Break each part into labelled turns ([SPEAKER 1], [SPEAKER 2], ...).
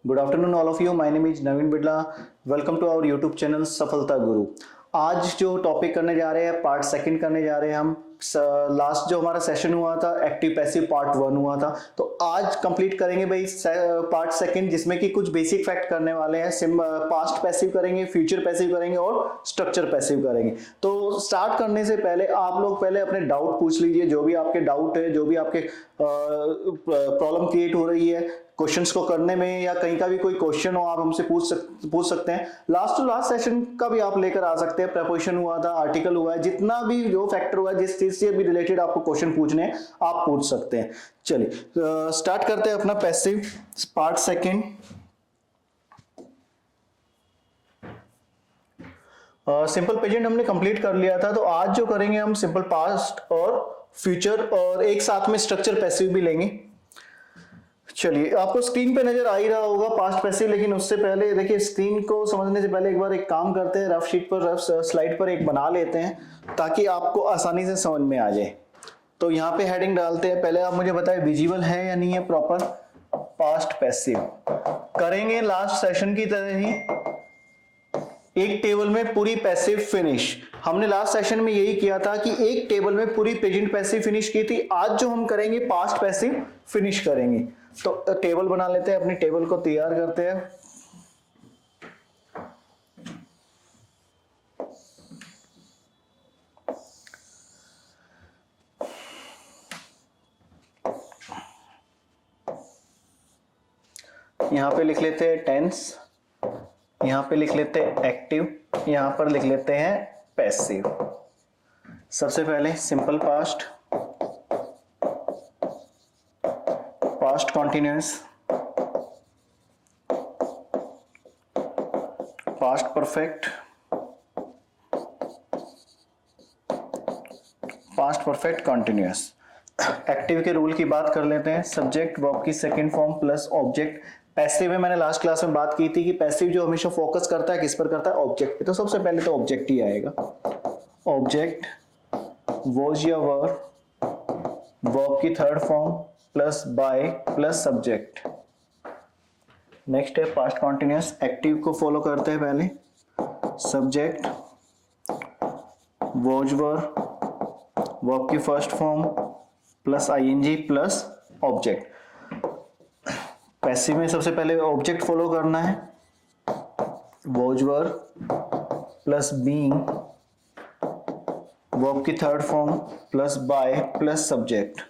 [SPEAKER 1] Good afternoon, all of you. My name is Naveen Bidla. Welcome to our YouTube channel सफलता गुरु। आज जो topic करने जा रहे हैं पार्ट सेकंड करने जा रहे हैं हम। लास्ट जो हमारा सेशन हुआ था एक्टिव पैसिव पार्ट 1 हुआ था, तो आज कंप्लीट करेंगे भाई पार्ट सेकंड, जिसमें कि कुछ बेसिक फैक्ट करने वाले हैं। पास्ट पैसिव करेंगे, फ्यूचर पैसिव करेंगे और स्ट्रक्चर पैसिव करेंगे। तो स्टार्ट करने से पहले आप लोग पहले अपने डाउट पूछ लीजिए, जो भी आपके डाउट है, जो भी आपके प्रॉब्लम क्रिएट हो रही है क्वेश्चंस को करने में, या कहीं का भी कोई क्वेश्चन हो आप हमसे पूछ सकते हैं। लास्ट टू लास्ट सेशन का भी आप लेकर आ सकते हैं। प्रेपोजिशन हुआ था, आर्टिकल हुआ है, जितना भी जो फैक्टर हुआ है, जिस चीज से भी रिलेटेड आपको क्वेश्चन पूछने हैं आप पूछ सकते हैं। चलिए स्टार्ट करते हैं अपना passive part second. Simple present हमने कंप्लीट कर लिया था, तो आज जो करेंगे हम सिंपल पास्ट और फ्यूचर, और एक साथ में स्ट्रक्चर पैसिव भी लेंगे। चलिए, आपको स्क्रीन पे नजर आ ही रहा होगा पास्ट पैसिव, लेकिन उससे पहले देखिए, स्क्रीन को समझने से पहले एक बार एक काम करते हैं, रफ शीट पर, रफ स्लाइड पर एक बना लेते हैं ताकि आपको आसानी से समझ में आ जाए। तो यहाँ पे हेडिंग डालते हैं। पहले आप मुझे बताएं विजिबल है या नहीं है प्रॉपर पास्ट पैसिव। करेंगे लास्ट सेशन की तरह ही, एक टेबल में पूरी पैसिव फिनिश। हमने लास्ट सेशन में यही किया था कि एक टेबल में पूरी प्रेजेंट पैसिव फिनिश की थी। आज जो हम करेंगे पास्ट पैसिव फिनिश करेंगे। तो टेबल बना लेते हैं, अपनी टेबल को तैयार करते हैं। यहां पे लिख लेते हैं टेंस, यहां पे लिख लेते हैं एक्टिव, यहां पर लिख लेते हैं पैसिव। सबसे पहले simple past, past continuous, past perfect, past perfect continuous. Active के रूल की बात कर लेते हैं। सब्जेक्ट वर्ब की second form plus object. Passive में मैंने लास्ट क्लास में बात की थी कि पैसिव जो हमेशा फोकस करता है किस पर करता है, ऑब्जेक्ट पे। तो सबसे पहले तो ऑब्जेक्ट ही आएगा। ऑब्जेक्ट वॉज या वर, वर्ब की third form plus by plus subject. Next है पास्ट कॉन्टिन्यूअस। एक्टिव को फॉलो करते हैं पहले, सब्जेक्ट वॉज वर, वर्ब की first form plus ING plus object. Passive में सबसे पहले ऑब्जेक्ट फॉलो करना है, was were plus being, verb की third form plus by plus subject.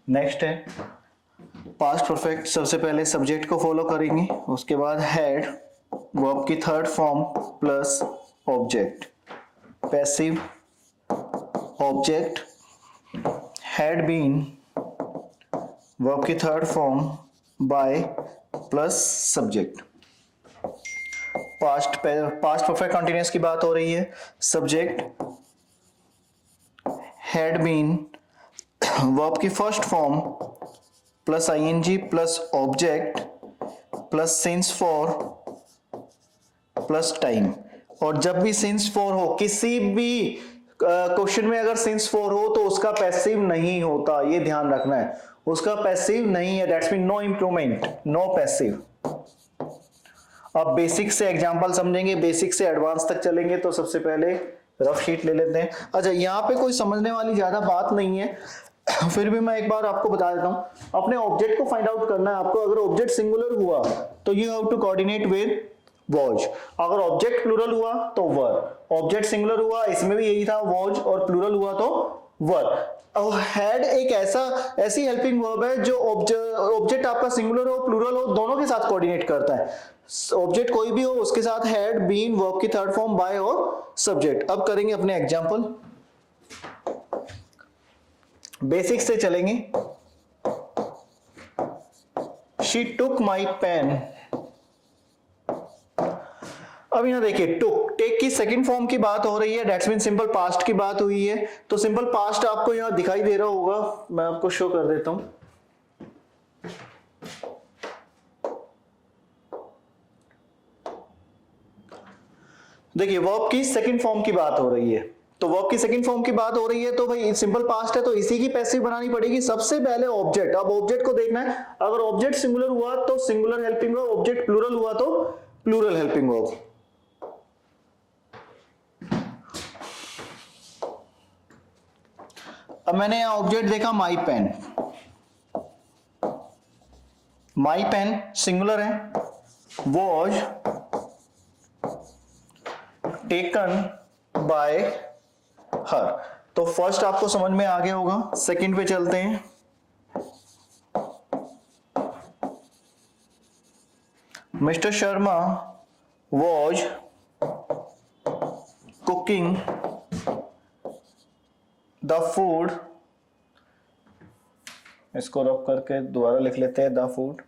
[SPEAKER 1] Next है पास्ट परफेक्ट। सबसे पहले सब्जेक्ट को फॉलो करेंगे, उसके बाद हैड, वर्ब की third form plus object. Passive object had been, verb की third form by plus subject. Past perfect continuous की बात हो रही है। सब्जेक्ट हैड बीन, वर्ब की first form plus ING plus object plus since for plus time. और जब भी सिंस फॉर हो, किसी भी क्वेश्चन में अगर सिंस फॉर हो तो उसका पैसिव नहीं होता, ये ध्यान रखना है, उसका पैसिव नहीं है। That's mean no improvement, no passive. अब बेसिक से एग्जांपल समझेंगे, बेसिक से एडवांस तक चलेंगे। तो सबसे पहले रफ शीट ले लेते हैं। अच्छा, यहाँ पे कोई समझने वाली ज्यादा बात नहीं है, फिर भी मैं एक बार आपको बता देता हूं। अपने ऑब्जेक्ट को फाइंड आउट करना है आपको। अगर ऑब्जेक्ट सिंगुलर हुआ तो you have to coordinate with was. अगर ऑब्जेक्ट प्लूरल हुआ तो वर। ऑब्जेक्ट सिंगुलर हुआ, इसमें भी यही था वॉज, और प्लूरल हुआ तो वर। हैड एक ऐसी हेल्पिंग वर्ब है जो ऑब्जेक्ट आपका सिंगुलर हो प्लूरल हो दोनों के साथ कोऑर्डिनेट करता है। ऑब्जेक्ट कोई भी हो उसके साथ हैड बीन, वर्ब की थर्ड फॉर्म बाय और सब्जेक्ट। अब करेंगे अपने एग्जांपल, बेसिक से चलेंगे। She took my pen. अब यहां देखिए, टुक, टेक की सेकंड फॉर्म की बात हो रही है। दैट्स मीन सिंपल पास्ट की बात हुई है। तो सिंपल पास्ट आपको यहां दिखाई दे रहा होगा, मैं आपको शो कर देता हूं। देखिए, वर्ब की सेकंड फॉर्म की बात हो रही है। तो वर्ब की सेकंड फॉर्म की बात हो रही है, तो भाई सिंपल पास्ट है तो इसी की पैसिव बनानी पड़ेगी सबसे पहले ऑब्जेक्ट। अब ऑब्जेक्ट को देखना है, अगर ऑब्जेक्ट सिंगुलर हुआ तो singular helping verb, object plural हुआ तो प्लूरल हेल्पिंग वर्ब। अब मैंने यहां ऑब्जेक्ट देखा माई पेन, माई पेन सिंगुलर है, वॉज टेकन बाय हर। तो फर्स्ट आपको समझ में आ गया होगा, सेकंड पे चलते हैं। Mister Sharma was cooking the food, इसको रब करके दोबारा लिख लेते हैं, the food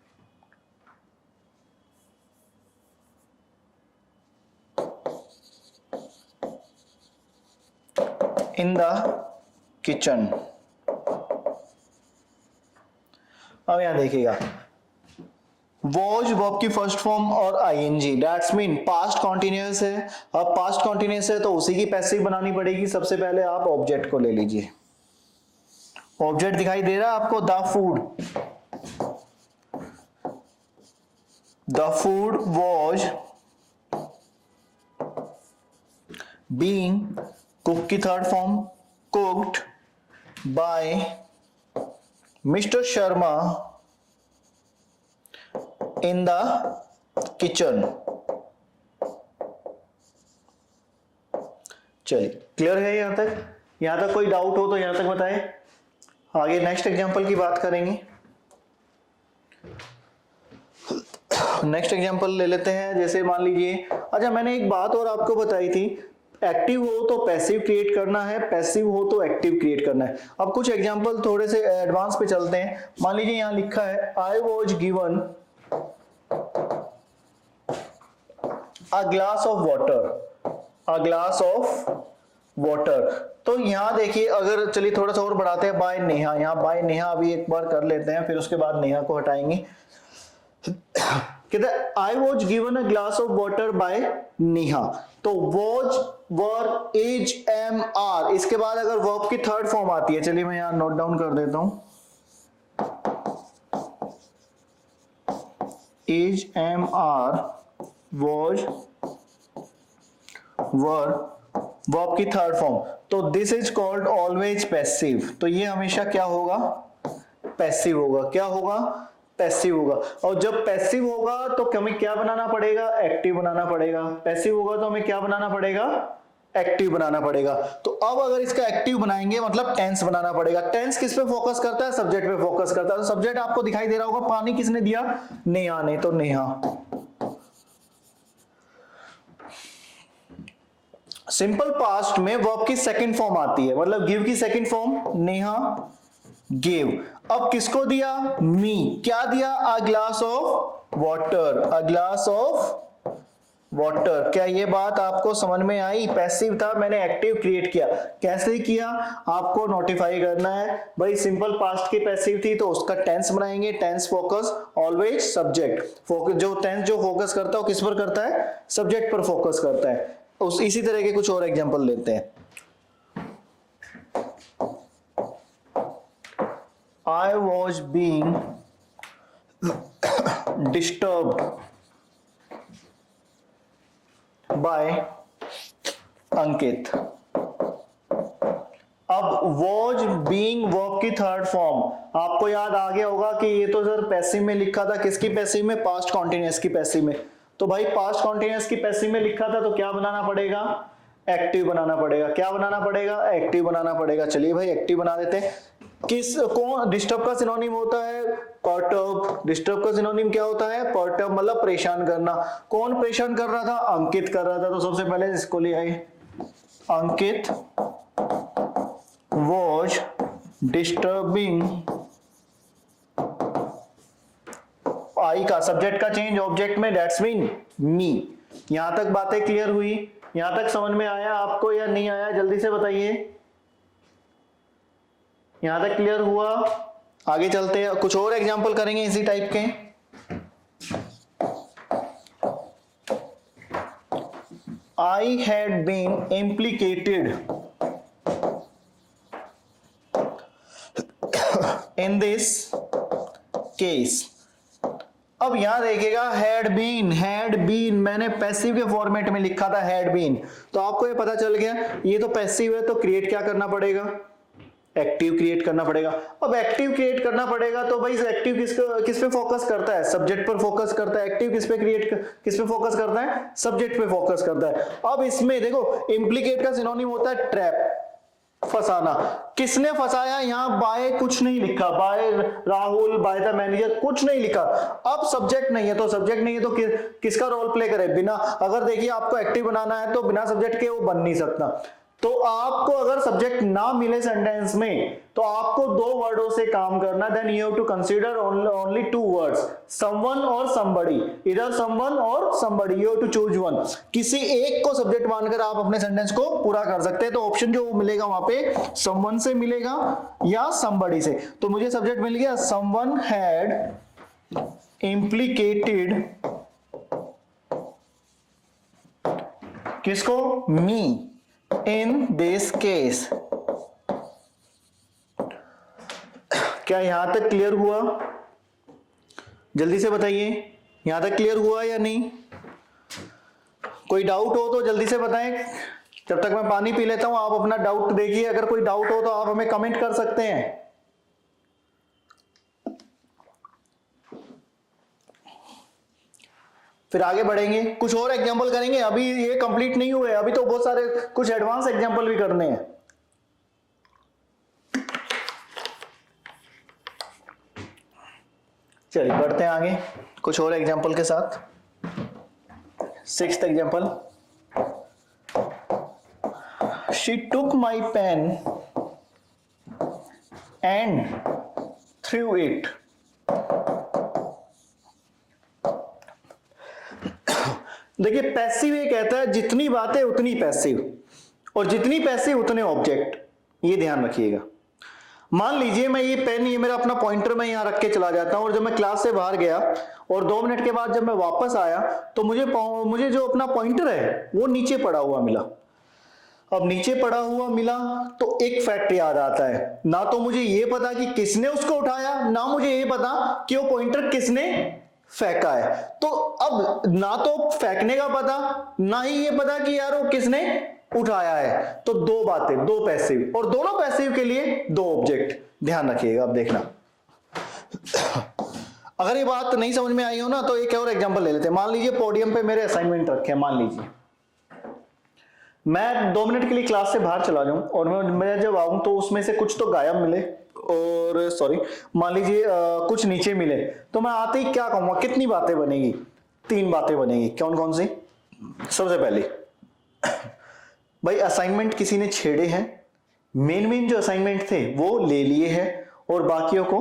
[SPEAKER 1] in the kitchen. अब यहां देखिएगा, वॉज वर्ब की फर्स्ट फॉर्म और ING, that's mean past continuous है। अब पास्ट कॉन्टिन्यूअस है तो उसी की पैसिव बनानी पड़ेगी। सबसे पहले आप ऑब्जेक्ट को ले लीजिए, ऑब्जेक्ट दिखाई दे रहा है आपको, the food, the food was being, cook की third form cooked by mister Sharma in the kitchen. चलिए क्लियर है यहां तक? यहां तक कोई डाउट हो तो यहां तक बताएं, आगे नेक्स्ट एग्जांपल की बात करेंगे। नेक्स्ट एग्जांपल ले लेते हैं, जैसे मान लीजिए, अच्छा मैंने एक बात और आपको बताई थी, एक्टिव हो तो पैसिव क्रिएट करना है, पैसिव हो तो एक्टिव क्रिएट करना है। अब कुछ एग्जांपल थोड़े से एडवांस पे चलते हैं। मान लीजिए यहां लिखा है आई was given a glass of water, a glass of water. तो यहां देखिए, अगर चलिए थोड़ा सा और बढ़ाते हैं, बाय नेहा, यहां बाय नेहा अभी एक बार कर लेते हैं, फिर उसके बाद नेहा को हटाएंगे। कहते हैं I was given a glass of water by Neha. तो was verb is am are, इसके बाद अगर वर्ब की थर्ड फॉर्म आती है, चलिए मैं यहां नोट डाउन कर देता हूं, is am are was verb की थर्ड फॉर्म, तो this is called always passive. तो ये हमेशा क्या होगा? पैसिव होगा। क्या होगा? पैसिव होगा। और जब पैसिव होगा तो हमें क्या बनाना पड़ेगा? एक्टिव बनाना पड़ेगा। पैसिव होगा तो हमें क्या बनाना पड़ेगा? एक्टिव बनाना पड़ेगा। तो अब अगर इसका एक्टिव बनाएंगे मतलब टेंस बनाना पड़ेगा। टेंस किस पे फोकस करता है? सब्जेक्ट पे फोकस करता है। तो सब्जेक्ट आपको दिखाई दे रहा होगा, पानी किसने दिया? नेहा ने, तो नेहा। सिंपल पास्ट में वर्ब की सेकंड फॉर्म आती है, मतलब गिव की सेकंड फॉर्म नेहा गिव। अब किसको दिया? मी। क्या दिया? अ glass of water, a glass of water. क्या ये बात आपको समझ में आई? पैसिव था, मैंने एक्टिव क्रिएट किया। कैसे किया? आपको नोटिफाई करना है भाई, सिंपल पास्ट की पैसिव थी तो उसका टेंस बनाएंगे। Tense focus always subject, focus जो टेंस जो फोकस करता है वो किस पर करता है? सब्जेक्ट पर फोकस करता है। उस इसी तरह के कुछ और एग्जांपल लेते हैं। I was being disturbed by अंकित। अब was being verb की थर्ड फॉर्म, आपको याद आ गया होगा कि ये तो सर पैसिव में लिखा था। किसकी पैसिव में? पास्ट कॉन्टिन्यूअस की पैसिव में। तो भाई पास्ट कॉन्टिन्यूअस की पैसिव में लिखा था तो क्या बनाना पड़ेगा? एक्टिव बनाना पड़ेगा। क्या बनाना पड़ेगा? एक्टिव बनाना पड़ेगा। चलिए भाई एक्टिव बना देते हैं। किस कौन डिस्टर्ब का सिनोनिम होता है? पर्टर्ब। डिस्टर्ब का सिनोनिम क्या होता है? पर्टर्ब, मतलब परेशान करना। कौन परेशान कर रहा था? अंकित कर रहा था। तो सबसे पहले इसको ले आए, अंकित was disturbing, आई का सब्जेक्ट का चेंज ऑब्जेक्ट में, दैट्स मीन मी। यहां तक बातें क्लियर हुई? यहां तक समझ में आया आपको या नहीं आया? जल्दी से बताइए। यहां तक क्लियर हुआ? आगे चलते हैं, कुछ और एग्जांपल करेंगे इसी टाइप के। I had been implicated in this case. अब यहां देखिएगा हैड बीन मैंने पैसिव के फॉर्मेट में लिखा था हैड बीन, तो आपको ये पता चल गया ये तो पैसिव है, तो क्रिएट क्या करना पड़ेगा, एक्टिव क्रिएट करना पड़ेगा। अब एक्टिव क्रिएट करना पड़ेगा तो भाई एक्टिव किस पे फोकस करता है, सब्जेक्ट पर फोकस करता है। एक्टिव किस पे फोकस करता है, सब्जेक्ट पे फोकस करता है। अब इसमें देखो इम्प्लीकेट का सिनोनिम होता है ट्रैप, फंसाना। किसने फंसाया, यहां बाय कुछ नहीं लिखा, by Rahul, by the manager कुछ नहीं लिखा। अब सब्जेक्ट नहीं है तो किसका रोल प्ले करे, बिना, अगर देखिए आपको एक्टिव बनाना है तो बिना सब्जेक्ट के वो बन नहीं सकता। तो आपको अगर सब्जेक्ट ना मिले सेंटेंस में तो आपको दो वर्डों से काम करना, then you have to consider only two words, someone और समबडी, इधर समवन और somebody, you have to choose one. किसी एक को सब्जेक्ट मानकर आप अपने सेंटेंस को पूरा कर सकते हैं। तो ऑप्शन जो मिलेगा वहां पे समवन से मिलेगा या समबडी से। तो मुझे सब्जेक्ट मिल गया समवन हैड इम्प्लीकेटेड किसको, मी in this case। क्या यहां तक क्लियर हुआ, जल्दी से बताइए, यहां तक क्लियर हुआ या नहीं? कोई डाउट हो तो जल्दी से बताएं, जब तक मैं पानी पी लेता हूं आप अपना डाउट देखिए। अगर कोई डाउट हो तो आप हमें कमेंट कर सकते हैं। फिर आगे बढ़ेंगे, कुछ और एग्जांपल करेंगे। अभी ये कंप्लीट नहीं हुए, अभी तो बहुत सारे कुछ एडवांस एग्जांपल भी करने हैं। चलिए बढ़ते हैं आगे कुछ और एग्जांपल के साथ। 6th example, she took my pen and threw it. देखिए पैसिव ये कहता है जितनी बातें उतनी पैसिव, और जितनी पैसिव उतने ऑब्जेक्ट, ये ध्यान रखिएगा। मान लीजिए मैं ये पेन, ये मेरा अपना पॉइंटर मैं यहां रख के चला जाता हूं, और जब मैं क्लास से बाहर गया और 2 मिनट के बाद जब मैं वापस आया तो मुझे जो अपना पॉइंटर है वो नीचे पड़ा हुआ मिला। अब नीचे पड़ा हुआ मिला तो एक फैक्ट याद आता है, ना तो मुझे ये पता कि किसने उसको उठाया, ना मुझे ये पता कि वो पॉइंटर किसने फेंका है। तो अब ना तो फेंकने का पता, ना ही ये पता कि यार वो किसने उठाया है। तो दो बातें, दो पैसिव, और दोनों पैसिव के लिए दो ऑब्जेक्ट। ध्यान रखिएगा। अब देखना, अगर ये बात नहीं समझ में आई हो ना तो एक और एग्जांपल ले लेते हैं। मान लीजिए पोडियम पे मेरे असाइनमेंट रखे हैं, मान लीजिए मैं 2 मिनट के लिए क्लास से बाहर चला जाऊं और मैं जब आऊं तो उसमें से कुछ तो गायब मिले, और सॉरी मान लीजिए कुछ नीचे मिले, तो मैं आते ही क्या कहूंगा, कितनी बातें बनेगी, 3 बातें बनेगी। कौन कौन सी? सबसे पहले भाई असाइनमेंट किसी ने छेड़े हैं, मेन जो असाइनमेंट थे वो ले लिए हैं और बाकियों को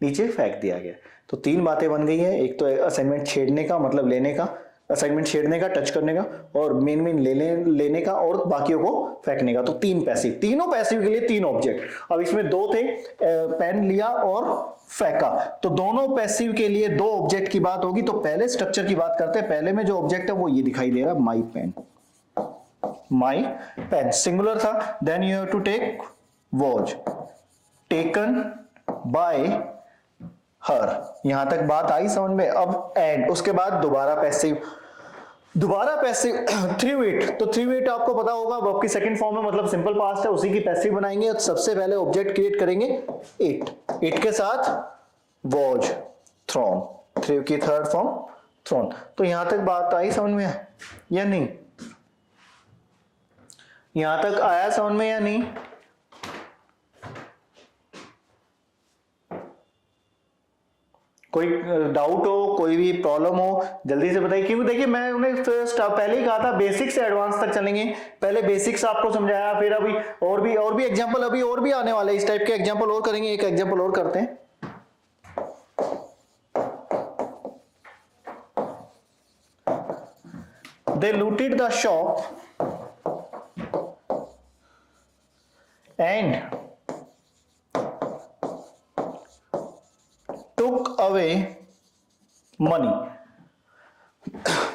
[SPEAKER 1] नीचे फेंक दिया गया। तो 3 बातें बन गई है। एक तो असाइनमेंट छेड़ने का मतलब लेने का, असाइनमेंट छेड़ने का, टच करने का, और मेन लेने का, और बाकियों को फेंकने का। तो 3 पैसिव, तीनों पैसिव के लिए 3 ऑब्जेक्ट। अब इसमें 2 थे, पेन लिया और फेंका, तो दोनों पैसिव के लिए 2 ऑब्जेक्ट की बात होगी। तो पहले स्ट्रक्चर की बात करते हैं। पहले में जो ऑब्जेक्ट है वो ये दिखाई दे रहा है, my pen. My pen singular था, then you have to take was taken by her. यहां तक बात आई समझ में? अब एंड, उसके बाद दोबारा पैसिव थ्रू इट। तो थ्रू इट आपको पता होगा वर्ब की सेकंड फॉर्म है, मतलब सिंपल पास्ट है, उसी की पैसिव बनाएंगे। तो सबसे पहले ऑब्जेक्ट क्रिएट करेंगे इट के साथ वॉज थ्रोन, थ्रू की थर्ड फॉर्म थ्रोन। तो यहां तक बात आई समझ में या नहीं? यहां तक आया समझ में या नहीं? कोई डाउट हो, कोई भी प्रॉब्लम हो, जल्दी से बताइए। क्योंकि देखिए मैं उन्हें पहले ही कहा था बेसिक से एडवांस तक चलेंगे। पहले बेसिक्स आपको समझाया, फिर अभी और भी एग्जांपल, अभी और भी आने वाले इस टाइप के एग्जांपल और करेंगे। एक एग्जांपल और करते हैं। They looted the shop and took away money।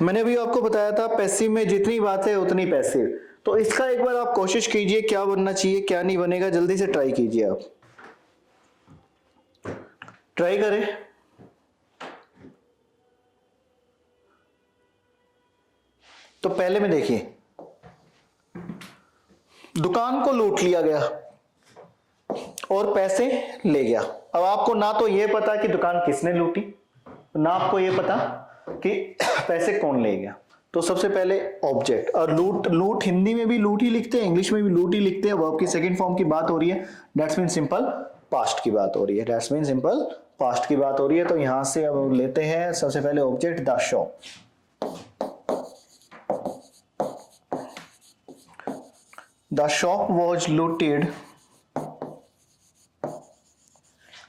[SPEAKER 1] मैंने अभी आपको बताया था पैसिव में जितनी बात है उतनी पैसिव। तो इसका एक बार आप कोशिश कीजिए क्या बनना चाहिए क्या नहीं बनेगा, जल्दी से ट्राई कीजिए आप। ट्राई करें। तो पहले में देखिए, दुकान को लूट लिया गया और पैसे ले गया। अब आपको ना तो यह पता कि दुकान किसने लूटी, ना आपको यह पता कि पैसे कौन ले गया। तो सबसे पहले ऑब्जेक्ट, और लूट हिंदी में भी लूट ही लिखते हैं, इंग्लिश में भी लूट ही लिखते हैं। वर्ब की सेकंड फॉर्म की बात हो रही है, दैट्स मीन सिंपल पास्ट की बात हो रही है, दैट्स मीन सिंपल पास्ट की बात हो रही है। तो यहां से अब लेते हैं सबसे पहले object the shop. The shop was looted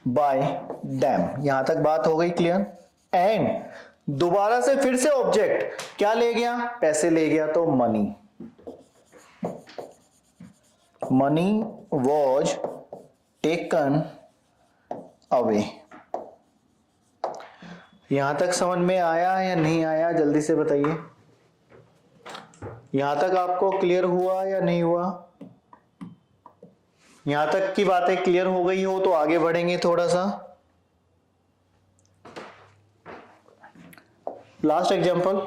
[SPEAKER 1] by them. यहां तक बात हो गई क्लियर। एंड दोबारा से फिर से ऑब्जेक्ट क्या ले गया, पैसे ले गया, तो money, money was taken away. यहां तक समझ में आया या नहीं आया, जल्दी से बताइए। यहां तक आपको क्लियर हुआ या नहीं हुआ? यहां तक की बातें क्लियर हो गई हो तो आगे बढ़ेंगे थोड़ा सा। Last example,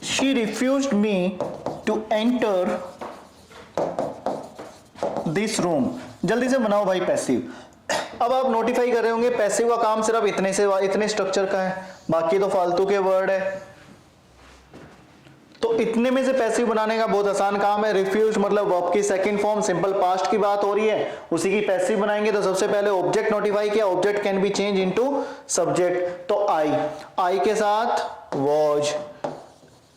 [SPEAKER 1] she refused me to enter this room. जल्दी से बनाओ भाई पैसिव। अब आप नोटिफाई कर रहे होंगे पैसिव का काम सिर्फ इतने से इतने स्ट्रक्चर का है, बाकी तो फालतू के वर्ड है। तो इतने में से पैसिव बनाने का बहुत आसान काम है। रिफ्यूज मतलब वर्ब की सेकंड फॉर्म, सिंपल पास्ट की बात हो रही है, उसी की पैसिव बनाएंगे। तो सबसे पहले ऑब्जेक्ट नोटिफाई किया, object can be change into subject. तो आई के साथ वॉज,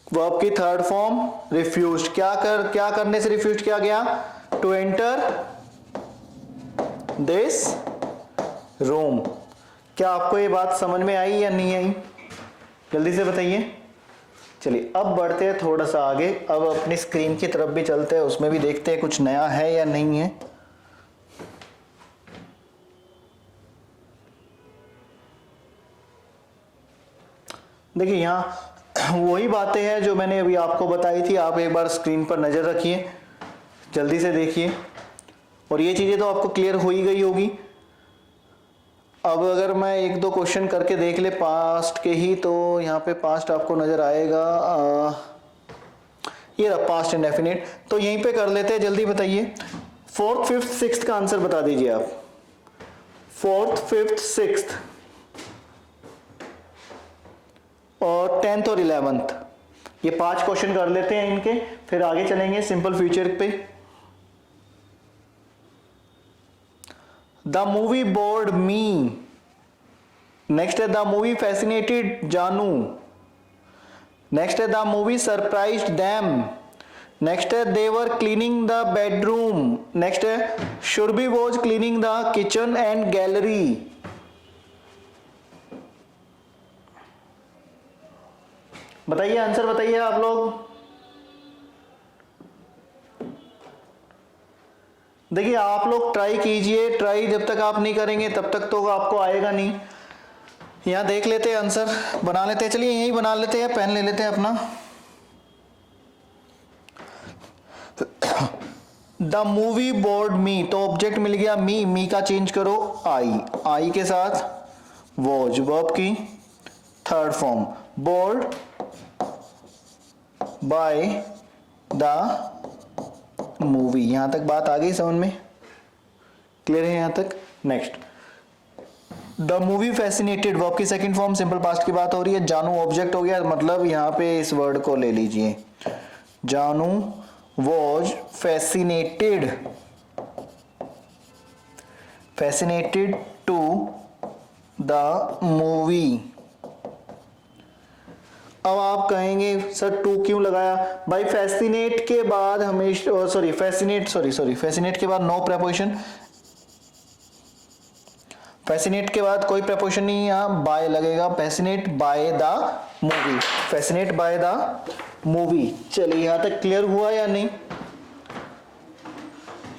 [SPEAKER 1] वर्ब की थर्ड फॉर्म रिफ्यूज, क्या करने से रिफ्यूज किया गया, टू एंटर दिस रूम। क्या आपको ये बात समझ में आई या नहीं आई, जल्दी से बताइए। चलिए अब बढ़ते हैं थोड़ा सा आगे, अब अपनी स्क्रीन की तरफ भी चलते हैं, उसमें भी देखते हैं कुछ नया है या नहीं है। देखिए यहाँ वही बातें हैं जो मैंने अभी आपको बताई थी, आप एक बार स्क्रीन पर नजर रखिए, जल्दी से देखिए। और ये चीजें तो आपको क्लियर हो ही गई होगी। अब अगर मैं एक दो क्वेश्चन करके देख ले पास्ट के ही, तो यहाँ पे पास्ट आपको नजर आएगा, ये रहा पास्ट इंडेफिनिट। तो यहीं पे कर लेते हैं, जल्दी बताइए। फोर्थ, फिफ्थ, सिक्स्थ का आंसर बता दीजिए आप। फोर्थ, फिफ्थ, सिक्स्थ और 10th और 11th, ये 5 क्वेश्चन कर लेते हैं इनके, फिर आगे चलेंगे सिंपल फ्यूचर पे। The movie bored me, next है the movie fascinated Janu, next है the movie surprised them, next है they were cleaning the bedroom, next है Surbhi was cleaning the kitchen and gallery. बताइए आंसर बताइए आप लोग। देखिए आप लोग ट्राई कीजिए, ट्राई जब तक आप नहीं करेंगे तब तक तो आपको आएगा नहीं। यहां देख लेते हैं आंसर, बना लेते हैं। चलिए यही बना लेते हैं, पेन ले लेते हैं अपना। द मूवी बोर्ड मी, तो ऑब्जेक्ट मिल गया मी का चेंज करो आई के साथ वॉज, वर्ब की third form, board by the movie. यहां तक बात आ गई समझ में, क्लियर है यहां तक। Next, the movie fascinated, verb की सेकंड फॉर्म सिंपल पास्ट की बात हो रही है। जानू ऑब्जेक्ट हो गया, मतलब यहां पे इस वर्ड को ले लीजिए, Janu was fascinated, fascinated to the movie. अब आप कहेंगे सर टू क्यों लगाया भाई, फैसिनेट के बाद हमेशा फैसिनेट के बाद नो प्रेपोजिशन, फैसिनेट के बाद कोई प्रेपोजिशन नहीं, यहां बाय लगेगा, fascinate by the movie, fascinate by the movie. चलिए यहां तक क्लियर हुआ या नहीं,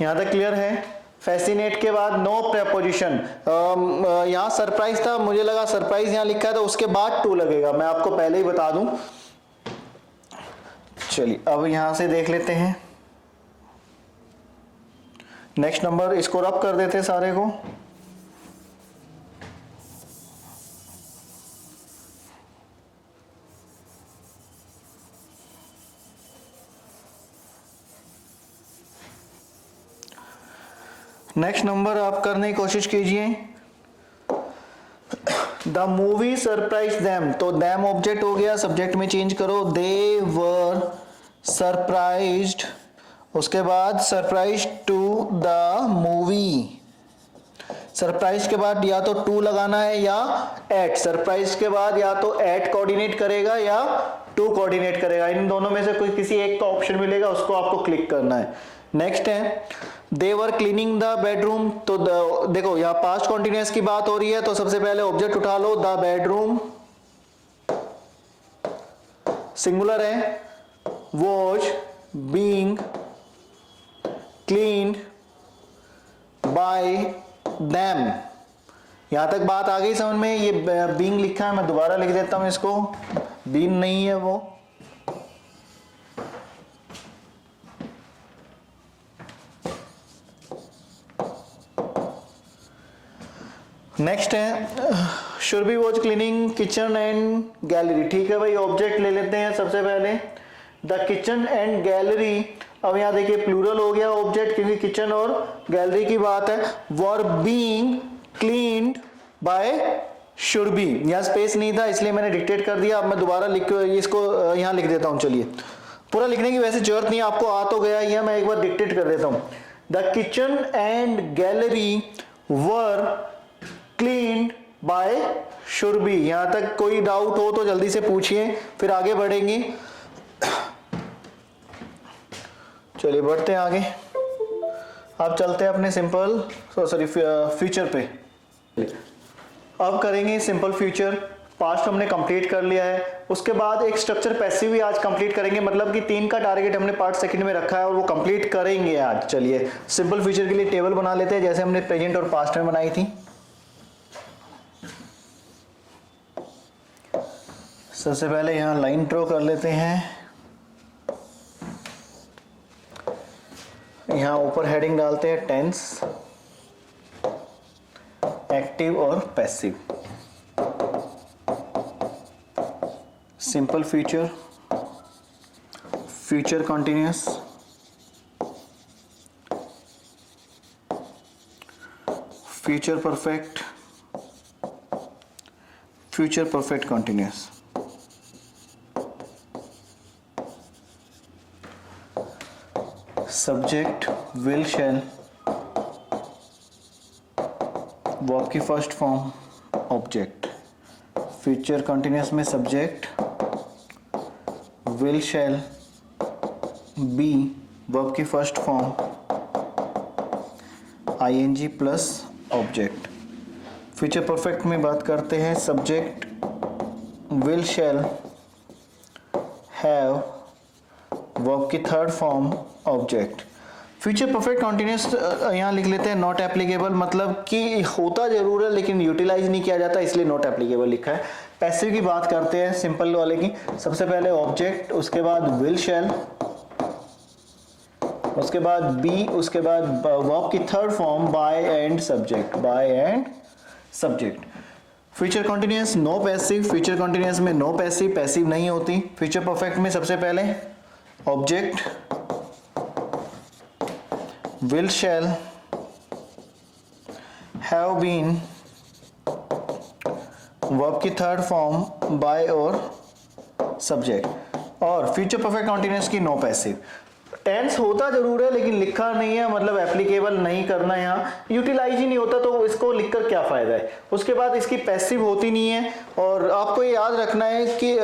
[SPEAKER 1] यहां तक क्लियर है। फैसिनेट के बाद नो प्रेपोजिशन, यहां सरप्राइज था, मुझे लगा सरप्राइज यहां लिखा है तो उसके बाद टू लगेगा, मैं आपको पहले ही बता दूं। चलिए अब यहां से देख लेते हैं, नेक्स्ट नंबर, इसको रब कर देते हैं सारे को। नेक्स्ट नंबर आप करने की कोशिश कीजिए। द मूवी सरप्राइज देम, तो देम ऑब्जेक्ट हो गया, सब्जेक्ट में चेंज करो, दे वर सरप्राइज्ड, उसके बाद surprise to the movie. Surprise के बाद या तो टू लगाना है या एट, सरप्राइज के बाद या तो एट कोऑर्डिनेट करेगा या टू कोऑर्डिनेट करेगा, इन दोनों में से कोई किसी एक का ऑप्शन मिलेगा, उसको आपको क्लिक करना है। नेक्स्ट है they were cleaning the bedroom, तो देखो यहाँ पास्ट कॉन्टिन्यूअस की बात हो रही है, तो सबसे पहले ऑब्जेक्ट उठा लो, द बेडरूम सिंगुलर है, was being cleaned bye them. यहां तक बात आ गई समझ में? ये बीइंग लिखा है, मैं दोबारा लिख देता हूं इसको, बीन नहीं है वो। नेक्स्ट है should be was cleaning kitchen and gallery. ठीक है भाई, ऑब्जेक्ट ले लेते हैं सबसे पहले, द किचन एंड गैलरी। अब यहाँ देखिए प्लूरल हो गया ऑब्जेक्ट, क्योंकि किचन और गैलरी की बात है। Were being cleaned by should be, यहाँ स्पेस नहीं था इसलिए मैंने डिक्टेट कर दिया। अब मैं दोबारा इसको यहाँ लिख देता हूँ। चलिए, पूरा लिखने की वैसे जरूरत नहीं है, आपको आ तो गया ही है, मैं एक बार डिक्टेट कर देता हूँ। The kitchen and gallery were cleaned by should be. यहां तक कोई डाउट हो तो जल्दी से पूछिए, फिर आगे बढ़ेंगे। चलिए बढ़ते हैं आगे। अब चलते हैं अपने सिंपल फ्यूचर पे। अब करेंगे सिंपल फ्यूचर। पास्ट हमने कंप्लीट कर लिया है, उसके बाद एक स्ट्रक्चर पैसिव भी आज कंप्लीट करेंगे, मतलब कि 3 का टारगेट हमने पार्ट सेकंड में रखा है और वो कंप्लीट करेंगे आज। चलिए सिंपल फ्यूचर के लिए टेबल बना लेते हैं, जैसे हमने प्रेजेंट और पास्ट में बनाई थी। सबसे पहले यहां लाइन ड्रॉ कर लेते हैं, यहां ऊपर हेडिंग डालते हैं टेंस, एक्टिव और passive. Simple future, future continuous, future perfect, future perfect continuous. Subject will shall, verb की first form object. Future continuous में subject will shall be, verb की first form ing plus object. Future perfect में बात करते हैं, subject will shall have, verb की third form object. Future perfect continuous यहाँ लिख लेते हैं नॉट एप्लीकेबल, मतलब कि होता जरूर है लेकिन यूटिलाइज नहीं किया जाता, इसलिए नॉट एप्लीकेबल लिखा है। पैसिव की बात करते हैं सिंपल वाले की, सबसे पहले ऑब्जेक्ट, उसके बाद विल शैल, उसके बाद बी, उसके बाद वर्ब की third form by and subject, by and subject. Future continuous no passive, future continuous में नो पैसिव, पैसिव नहीं होती। फ्यूचर परफेक्ट में सबसे पहले object will shall have been, verb की थर्ड फॉर्म बाय और सब्जेक्ट। और फ्यूचर परफेक्ट कंटिन्यूअस की नो पैसिव। टेंस होता जरूर है लेकिन लिखा नहीं है, मतलब एप्लीकेबल नहीं करना, यहाँ यूटिलाइज ही नहीं होता, तो इसको लिखकर क्या फायदा है। उसके बाद इसकी पैसिव होती नहीं है, और आपको ये याद रखना है कि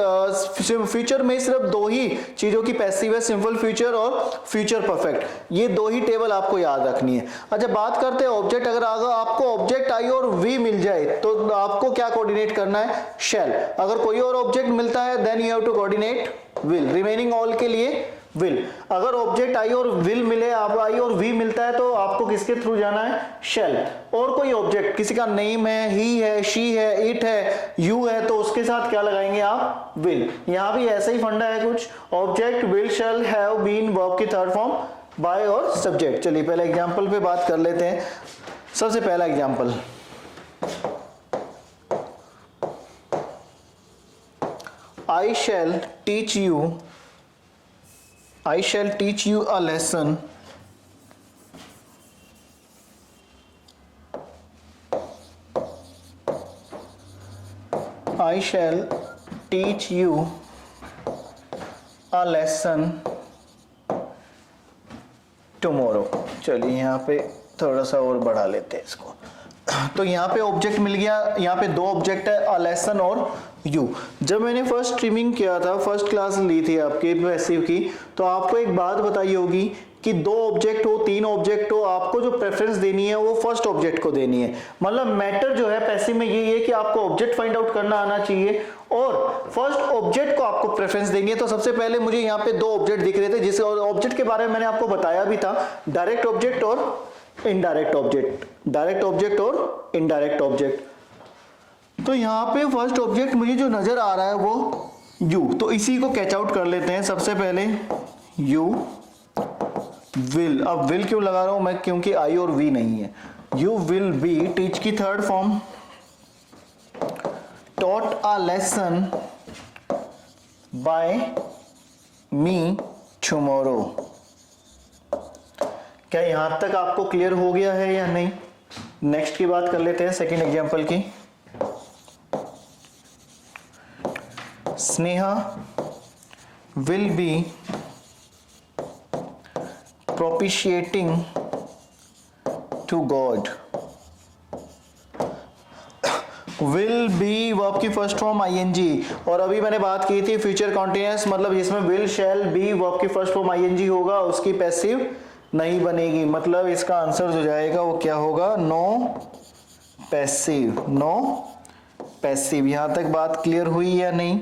[SPEAKER 1] फ्यूचर में सिर्फ 2 ही चीजों की पैसिव है, सिंपल फ्यूचर और फ्यूचर परफेक्ट, ये 2 ही टेबल आपको याद रखनी है। अच्छा, बात करते हैं ऑब्जेक्ट। अगर आपको ऑब्जेक्ट आई और वी मिल जाए तो आपको क्या कोऑर्डिनेट करना है? शैल। अगर कोई और ऑब्जेक्ट मिलता है then you have to coordinate will. Remaining all के लिए विल। अगर ऑब्जेक्ट आई और विल मिले, आप आई और वी मिलता है तो आपको किसके थ्रू जाना है? शैल। और कोई ऑब्जेक्ट, किसी का नेम है, ही है, शी है, इट है, यू है, तो उसके साथ क्या लगाएंगे आप? विल। यहां भी ऐसा ही फंडा है कुछ, object will shall have been, verb की थर्ड फॉर्म बाय और सब्जेक्ट। चलिए पहले एग्जांपल पे बात कर लेते हैं। सबसे पहला example, I shall teach you a lesson I shall teach you a lesson tomorrow। चलिए यहाँ पे थोड़ा सा और बढ़ा लेते हैं इसको। तो यहाँ पे ऑब्जेक्ट मिल गया, यहाँ पे दो ऑब्जेक्ट है, अ लेसन और यू। जब मैंने फर्स्ट स्ट्रीमिंग किया था, फर्स्ट क्लास ली थी आपकी पैसिव की, तो आपको एक बात बताई होगी कि दो ऑब्जेक्ट हो, तीन ऑब्जेक्ट हो, आपको जो प्रेफरेंस देनी है वो फर्स्ट ऑब्जेक्ट को देनी है। मतलब मैटर जो है पैसिव में यही है कि आपको ऑब्जेक्ट फाइंड आउट करना आना चाहिए और फर्स्ट ऑब्जेक्ट को आपको प्रेफरेंस देनी है। तो सबसे पहले मुझे यहाँ पे दो ऑब्जेक्ट दिख रहे थे, जिस ऑब्जेक्ट के बारे में मैंने आपको बताया भी था, डायरेक्ट ऑब्जेक्ट और इनडायरेक्ट ऑब्जेक्ट, डायरेक्ट ऑब्जेक्ट और इनडायरेक्ट ऑब्जेक्ट। तो यहाँ पे फर्स्ट ऑब्जेक्ट मुझे जो नजर आ रहा है वो यू, तो इसी को कैच आउट कर लेते हैं। सबसे पहले यू विल, अब विल क्यों लगा रहा हूं मैं, क्योंकि आई और वी नहीं है। यू विल बी, टीच की third form, taught a lesson bye me tomorrow. क्या यहां तक आपको क्लियर हो गया है या नहीं? नेक्स्ट की बात कर लेते हैं, सेकंड एग्जांपल की। Sneha will be propitiating to God। will be verb की फर्स्ट फॉर्म ing, और अभी मैंने बात की थी फ्यूचर कॉन्टिन्यूअस, मतलब जिसमें will shall be वर्ब की फर्स्ट फॉर्म ing होगा, उसकी पैसिव नहीं बनेगी। मतलब इसका आंसर जो जाएगा वो क्या होगा, नो पैसिव, नो पैसिव। यहां तक बात क्लियर हुई या नहीं?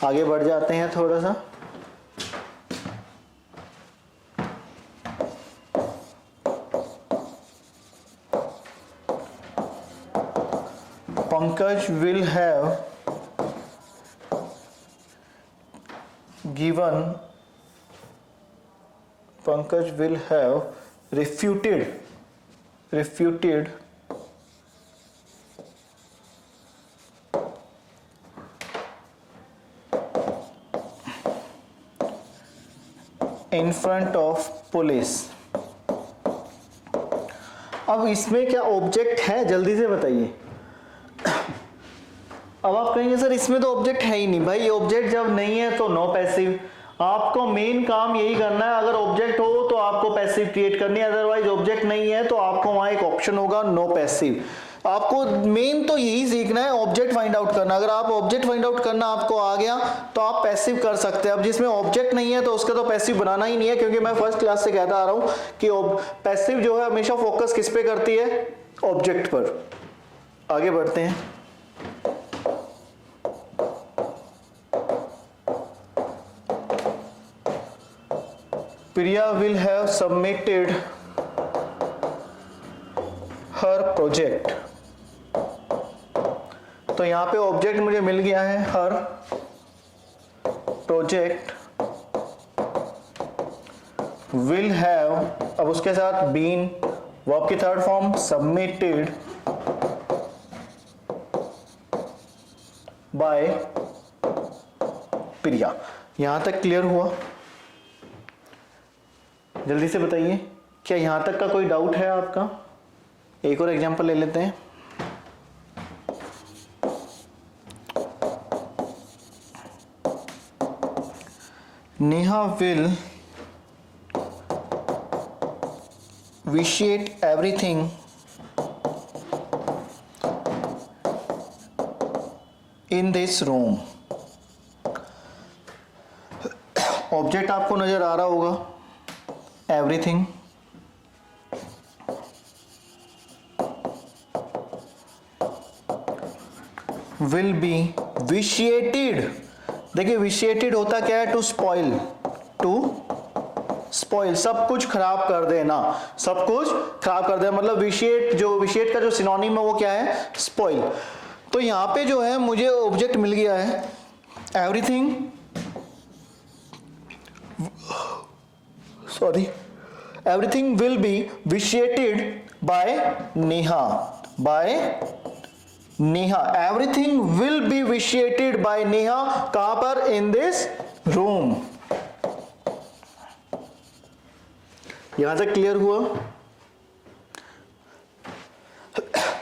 [SPEAKER 1] आगे बढ़ जाते हैं थोड़ा सा। Pankaj will have given, Pankaj will have refuted in front of police। अब इसमें क्या ऑब्जेक्ट है, जल्दी से बताइए। अब आप कहेंगे सर इसमें तो ऑब्जेक्ट है ही नहीं। भाई ऑब्जेक्ट जब नहीं है तो नो पैसिव। आपको मेन काम यही करना है, अगर ऑब्जेक्ट हो तो आपको पैसिव क्रिएट करनी है, अदरवाइज ऑब्जेक्ट नहीं है तो आपको वहां एक ऑप्शन होगा नो पैसिव। आपको मेन तो यही सीखना है, ऑब्जेक्ट फाइंड आउट करना। अगर आप ऑब्जेक्ट फाइंड आउट करना आपको आ गया तो आप पैसिव कर सकते हैं। अब जिसमें ऑब्जेक्ट नहीं है तो उसका तो पैसिव बनाना ही नहीं है, क्योंकि मैं फर्स्ट क्लास से कहता आ रहा हूं कि पैसिव जो है हमेशा फोकस किस पे करती है, ऑब्जेक्ट पर। आगे बढ़ते हैं। Priya will have submitted her project। तो यहां पे ऑब्जेक्ट मुझे मिल गया है हर प्रोजेक्ट, will have, अब उसके साथ been वर्ब की थर्ड फॉर्म, submitted by प्रिया। यहां तक क्लियर हुआ? जल्दी से बताइए, क्या यहां तक का कोई डाउट है आपका? एक और एग्जांपल ले लेते हैं। Neha will vitiate everything in this room. Object आपको नजर आ रहा होगा, एवरीथिंग। Will be विशिएटेड। देखिए विशिएटेड होता क्या है, टू स्पॉइल, टू स्पॉइल, सब कुछ खराब कर देना, सब कुछ खराब कर देना। मतलब विशिएट, जो विशिएट का जो सिनोनिम है वो क्या है, स्पॉइल। तो यहां पे जो है मुझे ऑब्जेक्ट मिल गया है everything, sorry everything will be vitiated by Neha, by Neha, everything will be vitiated by Neha, कहां पर? In this room. यहां तक क्लियर हुआ?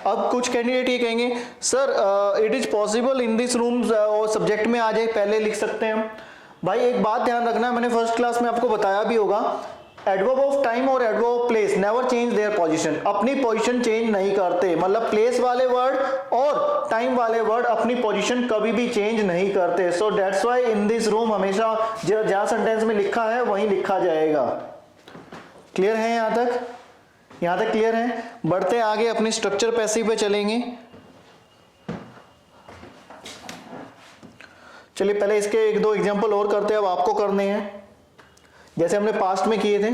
[SPEAKER 1] अब कुछ कैंडिडेट ये कहेंगे sir it is possible in this room और सब्जेक्ट में आ जाए, पहले लिख सकते हैं हम। भाई एक बात ध्यान रखना, मैंने फर्स्ट क्लास में आपको बताया भी होगा, एडवर्ब ऑफ टाइम और adverb of place never change their position, अपनी पोजीशन चेंज नहीं करते, मतलब प्लेस वाले वर्ड और टाइम वाले वर्ड अपनी पोजीशन कभी भी चेंज नहीं करते। So that's why in this room हमेशा जहां सेंटेंस में लिखा है वहीं लिखा जाएगा। क्लियर है यहां तक? यहां तक क्लियर है? बढ़ते आगे अपने स्ट्रक्चर पैसिव पे चलेंगे। चलिए पहले इसके एक दो एग्जांपल और करते हैं, अब आपको करने हैं जैसे हमने पास्ट में किए थे।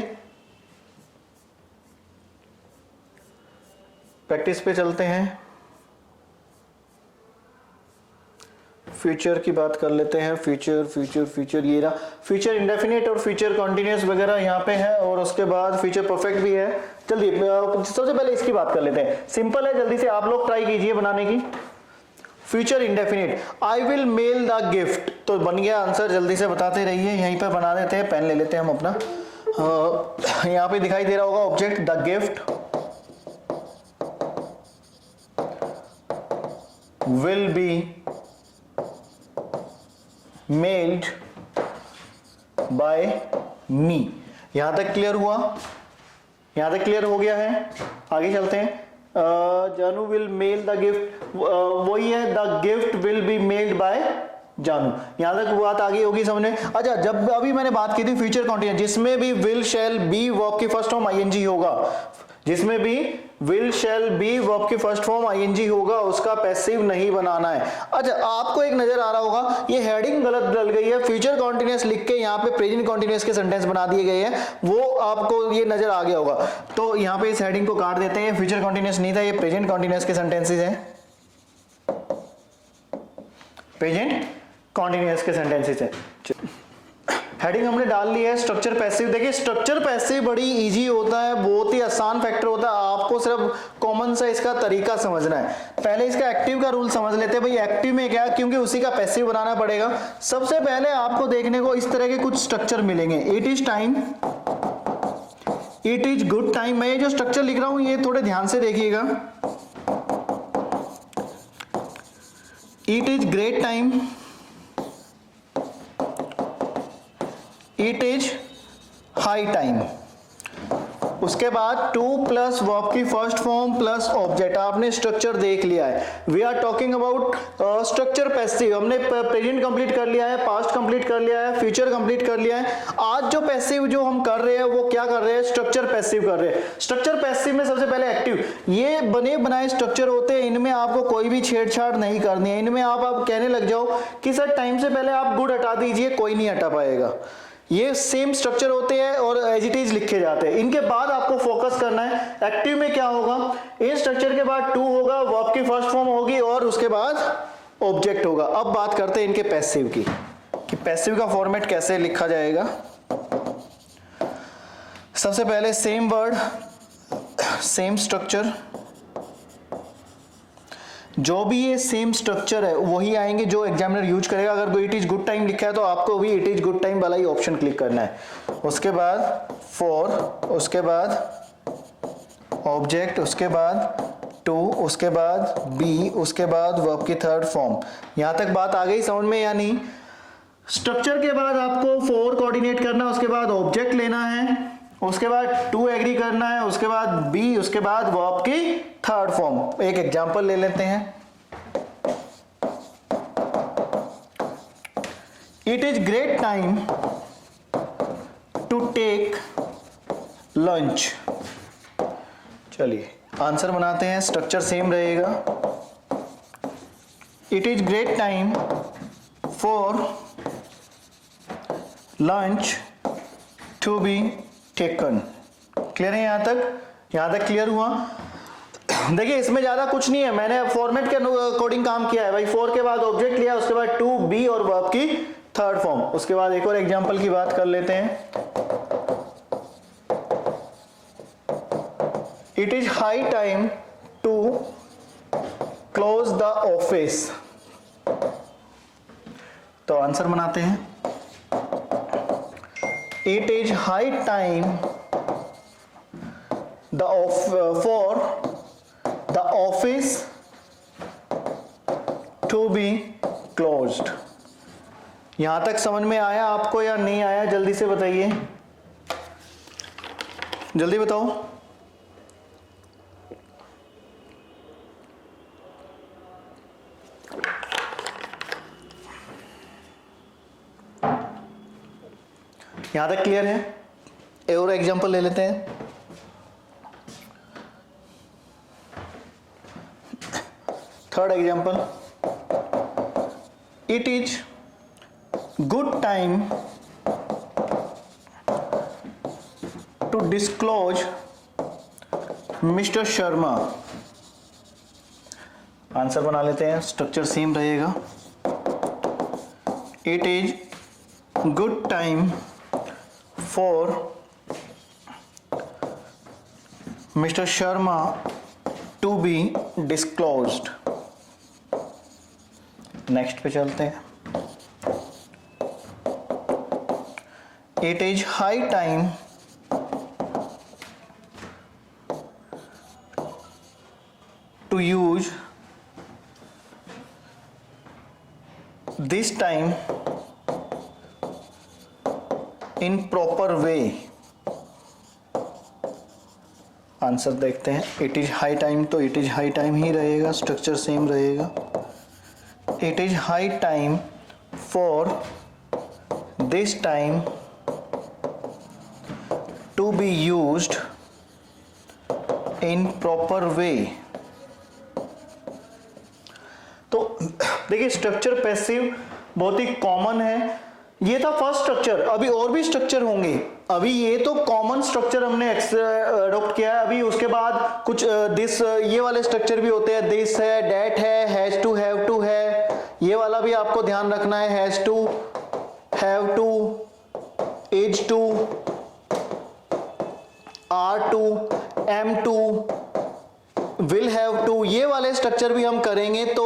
[SPEAKER 1] प्रैक्टिस पे चलते हैं, फ्यूचर की बात कर लेते हैं। फ्यूचर फ्यूचर फ्यूचर ये रहा, फ्यूचर इंडेफिनिट और फ्यूचर कॉन्टिन्यूस वगैरह यहाँ पे है, और उसके बाद फ्यूचर परफेक्ट भी है। जल्दी सबसे पहले इसकी बात कर लेते हैं, सिंपल है, जल्दी से आप लोग ट्राई कीजिए बनाने की। Future indefinite, I will mail the gift, तो बन गया आंसर, जल्दी से बताते रहिए। यहीं पर बना देते हैं, पेन ले लेते हैं हम अपना। यहाँ पे दिखाई दे रहा होगा object the gift will be mailed by me. यहां तक क्लियर हुआ? यहां तक क्लियर हो गया है? आगे चलते हैं। जानू विल मेल द गिफ्ट, वही है, the gift will be mailed by Janu. यहां तक बात आगे होगी समझने। अच्छा, जब अभी मैंने बात की थी फ्यूचर कॉन्टिन्यूस, जिसमें भी विल शैल बी वर्ब की फर्स्ट फॉर्म आईएनजी होगा, जिसमें भी विल शैल बी वर्ब की फर्स्ट फॉर्म आईएनजी होगा, उसका पैसिव नहीं बनाना है। अच्छा, आपको एक नजर आ रहा होगा ये हेडिंग गलत डल गई है, फ्यूचर कॉन्टिन्यूस लिख के यहाँ पे प्रेजेंट कॉन्टिन्यूस के सेंटेंस बना दिए गए हैं, वो आपको ये नजर आ गया होगा। तो यहाँ पे इस हेडिंग को काट देते हैं, फ्यूचर कॉन्टिन्यूस नहीं था, ये प्रेजेंट कॉन्टिन्यूस के सेंटेंसेस हैं, प्रेजेंट कॉन्टिन्यूस के सेंटेंसेस हैं। हेडिंग हमने डाल ली है स्ट्रक्चर पैसिव। देखिए स्ट्रक्चर पैसिव बड़ी इजी होता है, बहुत ही आसान फैक्टर होता है, आपको सिर्फ कॉमन सा इसका तरीका समझना है। पहले इसका एक्टिव का रूल समझ लेते हैं। भाई एक्टिव में क्या, क्योंकि उसी का पैसिव बनाना पड़ेगा। सबसे पहले आपको देखने को इस तरह के कुछ स्ट्रक्चर मिलेंगे, it is time, it is good time. मैं ये जो स्ट्रक्चर लिख रहा हूं ये थोड़े ध्यान से देखिएगा। It is great time, it is high time. उसके बाद टू प्लस वर्ब की फर्स्ट फॉर्म प्लस ऑब्जेक्ट, आपने स्ट्रक्चर देख लिया है। We are talking about structure passive. हमने प्रेजेंट कंप्लीट कर लिया है, पास्ट कंप्लीट कर लिया है, फ्यूचर कंप्लीट कर लिया है। आज जो पैसिव जो हम कर रहे हैं वो क्या कर रहे हैं, स्ट्रक्चर पैसिव कर रहे हैं। स्ट्रक्चर पैसिव में सबसे पहले एक्टिव, ये बने बनाए स्ट्रक्चर होते हैं, इनमें आपको कोई भी छेड़छाड़ नहीं करनी है। इनमें आप कहने लग जाओ कि सर टाइम से पहले आप गुड हटा दीजिए, कोई नहीं हटा पाएगा। ये सेम स्ट्रक्चर होते हैं और एज इट इज लिखे जाते हैं। इनके बाद आपको फोकस करना है एक्टिव में क्या होगा, इन स्ट्रक्चर के बाद टू होगा, वर्ब की फर्स्ट फॉर्म होगी और उसके बाद ऑब्जेक्ट होगा। अब बात करते हैं इनके पैसिव की, कि पैसिव का फॉर्मेट कैसे लिखा जाएगा। सबसे पहले सेम वर्ड सेम स्ट्रक्चर, जो भी ये सेम स्ट्रक्चर है वही आएंगे जो एग्जामिनर यूज करेगा। अगर कोई इट इज गुड टाइम लिखा है तो आपको भी इट इज गुड टाइम वाला ही ऑप्शन क्लिक करना है। उसके बाद फॉर, उसके बाद ऑब्जेक्ट, उसके बाद टू, उसके बाद बी, उसके बाद वर्ब की थर्ड फॉर्म। यहां तक बात आ गई समझ में या नहीं? स्ट्रक्चर के बाद आपको फॉर कोऑर्डिनेट करना है, उसके बाद ऑब्जेक्ट लेना है, उसके बाद टू एग्री करना है, उसके बाद बी, उसके बाद वर्ब की थर्ड फॉर्म। एक एग्जांपल ले लेते हैं। It is great time to take lunch. चलिए आंसर बनाते हैं, स्ट्रक्चर सेम रहेगा। It is great time for lunch to be taken. Clear है यहां तक? यहां तक क्लियर हुआ? देखिए इसमें ज्यादा कुछ नहीं है, मैंने फॉर्मेट के अकॉर्डिंग काम किया है। भाई फोर के बाद ऑब्जेक्ट लिया, उसके बाद टू, बी और वर्ब की थर्ड फॉर्म। उसके बाद एक और एग्जांपल की बात कर लेते हैं। It is high time to close the office. तो आंसर बनाते हैं, it is high time for the office to be closed. यहां तक समझ में आया आपको या नहीं आया, जल्दी से बताइए, जल्दी बताओ। यहां तक क्लियर है? एक और एग्जांपल ले लेते हैं। Third example, it is good time to disclose Mister Sharma. Answer बना लेते हैं, स्ट्रक्चर सेम रहेगा। It is good time for Mister Sharma to be disclosed. Next पे चलते हैं। It is high time to use this time in proper way. Answer देखते हैं, it is high time, तो इट इज हाई टाइम ही रहेगा, structure same रहेगा। It is high time for this time to be used in proper way. तो देखिए, structure passive बहुत ही common है। ये था फर्स्ट स्ट्रक्चर, अभी और भी स्ट्रक्चर होंगे। अभी ये तो कॉमन स्ट्रक्चर हमने अडॉप्ट किया है। अभी उसके बाद कुछ दिस, ये वाले स्ट्रक्चर भी होते हैं। दिस है, डेट है, हैज टू, हैव टू है, ये वाला भी आपको ध्यान रखना है। Has to, have to, is to, are to, am to, will have to, ये वाले स्ट्रक्चर भी हम करेंगे। तो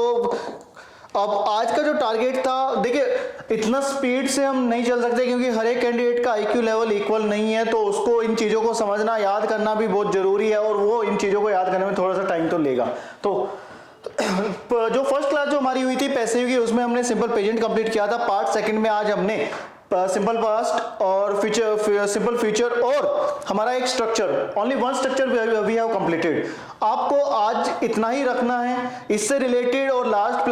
[SPEAKER 1] अब आज का जो टारगेट था, देखिए इतना स्पीड से हम नहीं चल सकते क्योंकि हर एक कैंडिडेट का आईक्यू लेवल इक्वल नहीं है, तो उसको इन चीज़ों को समझना, याद करना भी बहुत जरूरी है, और वो इन चीज़ों को याद करने में थोड़ा सा टाइम तो लेगा। तो जो फर्स्ट क्लास जो हमारी हुई थी पैसिव की, उसमें हमने सिंपल प्रेजेंट कंप्लीट किया था। पार्ट सेकंड में आज हमने सिंपल पास्ट और फ्यूचर, सिंपल फ्यूचर और हमारा एक structure, only one structure we have completed. आपको आज इतना ही रखना है। इससे रिलेटेड और लास्ट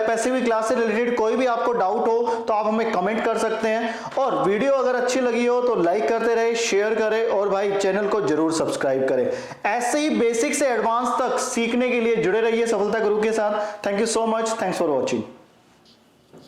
[SPEAKER 1] पैसिव क्लास से रिलेटेड कोई भी आपको डाउट हो तो आप हमें कमेंट कर सकते हैं। और वीडियो अगर अच्छी लगी हो तो लाइक करते रहे, शेयर करें, और भाई चैनल को जरूर सब्सक्राइब करें। ऐसे ही बेसिक से एडवांस तक सीखने के लिए जुड़े रहिए सफलता गुरु के साथ। Thank you so much, thanks for watching.